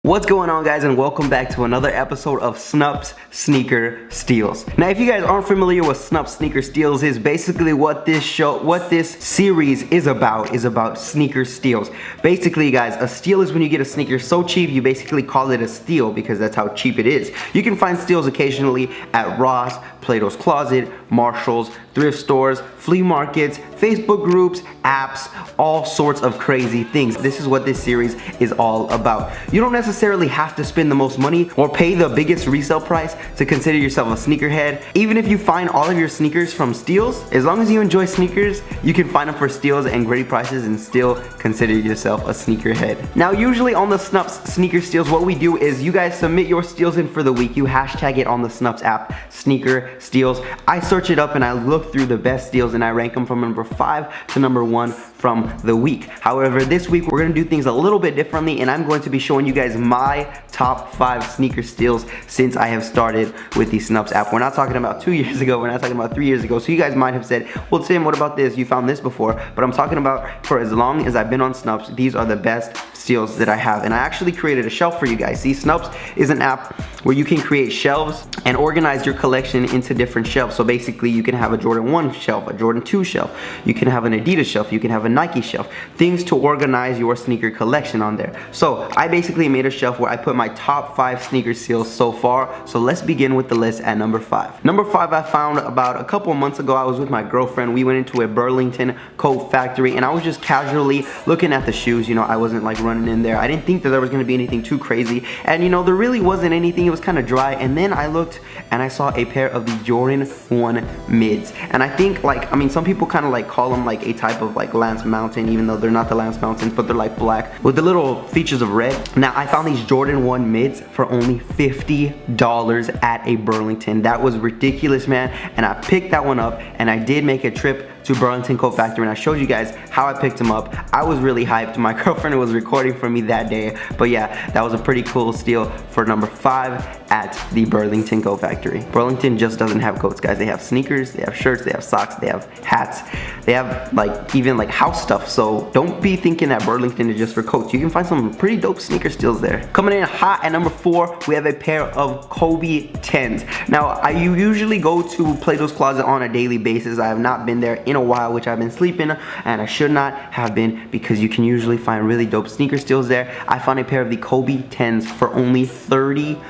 What's going on, guys, and welcome back to another episode of Snup's Sneaker Steals. Now, if you guys aren't familiar with Snup's Sneaker Steals, is basically what this series is about sneaker steals. Basically, guys, a steal is when you get a sneaker so cheap you basically call it a steal because that's how cheap it is. You can find steals occasionally at Ross, Plato's Closet, Marshall's, thrift stores, flea markets, Facebook groups, apps, all sorts of crazy things. This is what this series is all about. You don't necessarily have to spend the most money or pay the biggest resale price to consider yourself a sneakerhead. Even if you find all of your sneakers from steals, as long as you enjoy sneakers, you can find them for steals and great prices and still consider yourself a sneakerhead. Now, usually on the Snup's Sneaker Steals, what we do is you guys submit your steals in for the week. You hashtag it on the Snup's app, Sneaker Steals. I search it up and I look through the best steals and I rank them from number 5 to number 1 from the week. However, this week we're gonna do things a little bit differently and I'm going to be showing you guys my top 5 sneaker steals since I have started with the Snup's app. We're not talking about 2 years ago, we're not talking about 3 years ago. So you guys might have said, well, Tim, what about this? You found this before. But I'm talking about for as long as I've been on Snup's, these are the best steals that I have. And I actually created a shelf for you guys. See, Snup's is an app where you can create shelves and organize your collection into different shelves. So basically you can have a Jordan 1 shelf, a Jordan 2 shelf, you can have an Adidas shelf, you can have a Nike shelf, things to organize your sneaker collection on there. So I basically made a shelf where I put my top 5 sneaker steals so far. So let's begin with the list at number 5. Number 5 I found about a couple of months ago. I was with my girlfriend. We went into a Burlington Coat Factory and I was just casually looking at the shoes. You know, I wasn't like running in there. I didn't think that there was going to be anything too crazy. And you know, there really wasn't anything. It was kind of dry. And then I looked and I saw a pair of the Jordan 1 mids. And I think, like, I mean, some people kind of like call them like a type of like Lance Mountain, even though they're not the Lance Mountains, but they're like black with the little features of red. Now, I found these Jordan 1 mids for only $50 at a Burlington. That was ridiculous, man. And I picked that one up and I did make a trip to Burlington Coat Factory and I showed you guys how I picked them up. I was really hyped. My girlfriend was recording for me that day. But yeah, that was a pretty cool steal for number 5 at the Burlington Coat Factory. Burlington just doesn't have coats, guys. They have sneakers, they have shirts, they have socks, they have hats, they have like even like house stuff. So don't be thinking that Burlington is just for coats. You can find some pretty dope sneaker steals there. Coming in hot at number 4, we have a pair of Kobe 10s. Now, I usually go to Plato's Closet on a daily basis. I have not been there in a while, which I've been sleeping, and I should not have been because you can usually find really dope sneaker steals there. I found a pair of the Kobe 10s for only $30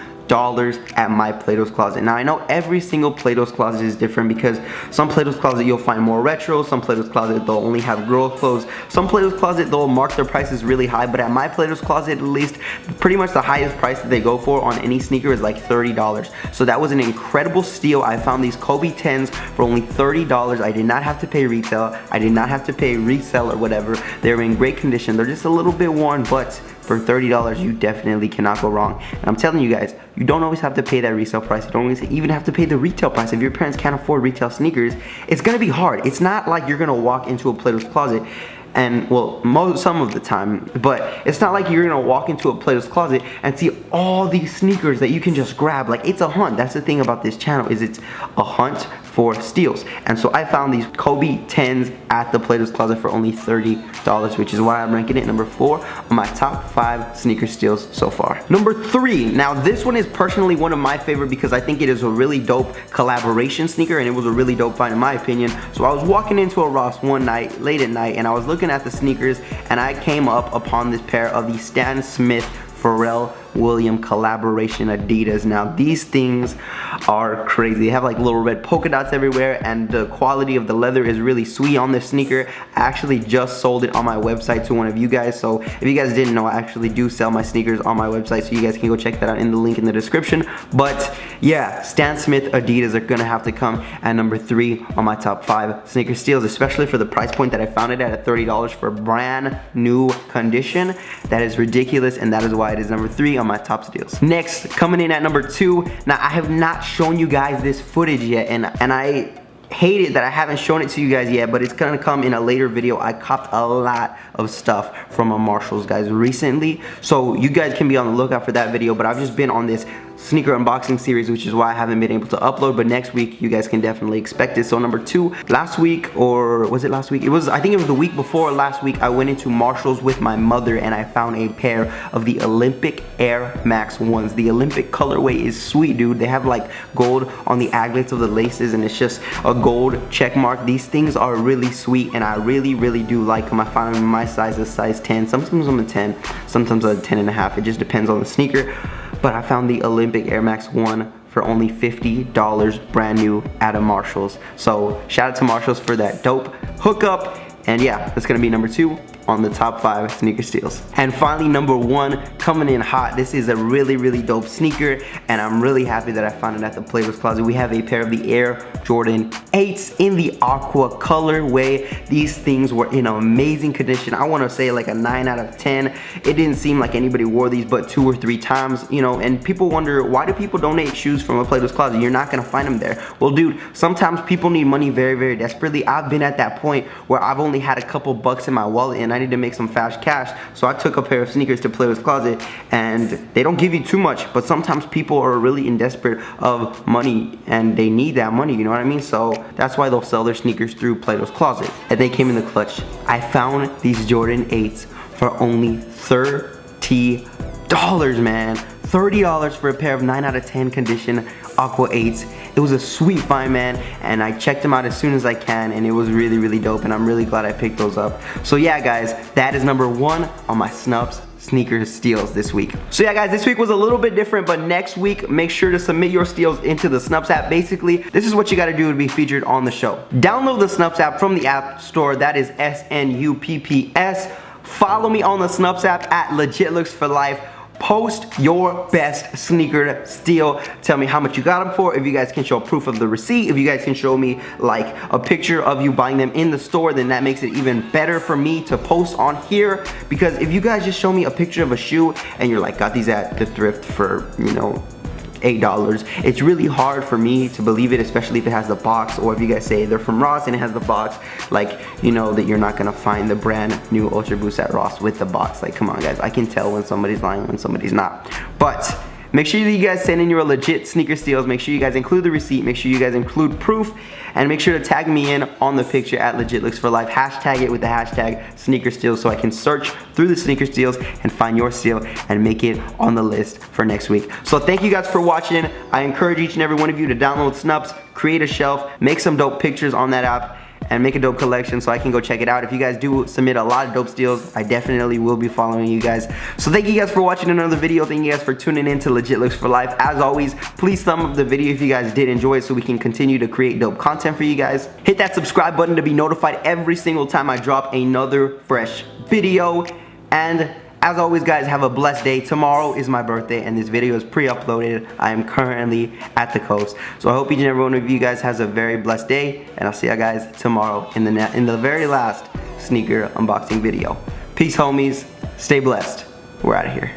at my Plato's Closet. Now, I know every single Plato's Closet is different because some Plato's Closet you'll find more retro, some Plato's Closet they'll only have girl clothes, some Plato's Closet they'll mark their prices really high, but at my Plato's Closet, at least, pretty much the highest price that they go for on any sneaker is like $30. So that was an incredible steal. I found these Kobe 10s for only $30. I did not have to pay retail, I did not have to pay resell or whatever. They're in great condition. They're just a little bit worn, but for $30 you definitely cannot go wrong. And I'm telling you guys, you don't always have to pay that resale price. You don't always even have to pay the retail price. If your parents can't afford retail sneakers, it's gonna be hard. It's not like you're gonna walk into a Plato's Closet and, well, some of the time, but it's not like you're gonna walk into a Plato's Closet and see all these sneakers that you can just grab. Like, it's a hunt. That's the thing about this channel, is it's a hunt for steals. And so I found these Kobe 10s at the Plato's Closet for only $30, which is why I'm ranking it number 4 on my top 5 sneaker steals so far. Number 3, now this one is personally one of my favorite because I think it is a really dope collaboration sneaker and it was a really dope find in my opinion. So I was walking into a Ross one night, late at night, and I was looking at the sneakers and I came up upon this pair of the Stan Smith Pharrell Williams collaboration Adidas. Now, these things are crazy. They have like little red polka dots everywhere and the quality of the leather is really sweet on this sneaker. I actually just sold it on my website to one of you guys. So if you guys didn't know, I actually do sell my sneakers on my website, so you guys can go check that out in the link in the description. But yeah, Stan Smith Adidas are gonna have to come at number 3 on my top 5 sneaker steals, especially for the price point that I found it at $30 for brand new condition. That is ridiculous, and that is why it is number 3 on my top steals. Next, coming in at number 2. Now, I have not shown you guys this footage yet, and I hate it that I haven't shown it to you guys yet, but it's gonna come in a later video. I copped a lot of stuff from a Marshalls, guys, recently, so you guys can be on the lookout for that video. But I've just been on this sneaker unboxing series, which is why I haven't been able to upload, but next week you guys can definitely expect it. So number 2, last week, or was it last week? I think it was the week before last week, I went into Marshall's with my mother and I found a pair of the Olympic Air Max 1s. The Olympic colorway is sweet, dude. They have like gold on the aglets of the laces and it's just a gold check mark. These things are really sweet and I really do like them. I found them in my size, a size 10. Sometimes I'm a 10, sometimes I'm a 10 and a half. It just depends on the sneaker. But I found the Olympic Air Max 1 for only $50 brand new at a Marshall's. So shout out to Marshall's for that dope hookup. And yeah, that's gonna be number 2 on the top 5 sneaker steals. And finally, number 1, coming in hot. This is a really dope sneaker and I'm really happy that I found it at the Playboys Closet. We have a pair of the Air Jordan 8s in the aqua colorway. These things were in amazing condition. I want to say like a 9 out of 10. It didn't seem like anybody wore these but 2 or 3 times, you know, and people wonder, why do people donate shoes from a Playboys Closet? You're not gonna find them there. Well, dude, sometimes people need money very desperately. I've been at that point where I've only had a couple bucks in my wallet and I need to make some fast cash, so I took a pair of sneakers to Playboys Closet, and they don't give you too much, but sometimes people are really in desperate of money and they need that money, you know what I mean? So that's why they'll sell their sneakers through Playboys Closet, and they came in the clutch. I found these Jordan 8s for only $30, man. $30 for a pair of 9 out of 10 condition aqua 8s. It was a sweet find, man, and I checked them out as soon as I can, and it was really dope, and I'm really glad I picked those up. So yeah, guys, that is number 1 on my Snupps sneaker steals this week. So yeah, guys, this week was a little bit different, but next week, make sure to submit your steals into the Snupps app. Basically, this is what you gotta do to be featured on the show. Download the Snupps app from the App Store. That is SNUPPS. Follow me on the Snupps app at LegitLooksForLife. Post your best sneaker steal. Tell me how much you got them for. If you guys can show proof of the receipt, if you guys can show me like a picture of you buying them in the store, then that makes it even better for me to post on here. Because if you guys just show me a picture of a shoe and you're like, got these at the thrift for, you know, $8, it's really hard for me to believe it, especially if it has the box, or if you guys say they're from Ross and it has the box, like, you know that you're not gonna find the brand new Ultra Boost at Ross with the box. Like, come on, guys, I can tell when somebody's lying, when somebody's not. But make sure that you guys send in your legit sneaker steals. Make sure you guys include the receipt. Make sure you guys include proof. And make sure to tag me in on the picture at LegitLooksForLife. Hashtag it with the hashtag sneaker steals so I can search through the sneaker steals and find your steal and make it on the list for next week. So thank you guys for watching. I encourage each and every one of you to download Snupps, create a shelf, make some dope pictures on that app, and make a dope collection so I can go check it out. If you guys do submit a lot of dope steals, I definitely will be following you guys. So thank you guys for watching another video. Thank you guys for tuning in to Legit Looks for Life. As always, please thumb up the video if you guys did enjoy it so we can continue to create dope content for you guys. Hit that subscribe button to be notified every single time I drop another fresh video. And as always, guys, have a blessed day. Tomorrow is my birthday, and this video is pre-uploaded. I am currently at the coast. So I hope each and every one of you guys has a very blessed day, and I'll see you guys tomorrow in the very last sneaker unboxing video. Peace, homies. Stay blessed. We're out of here.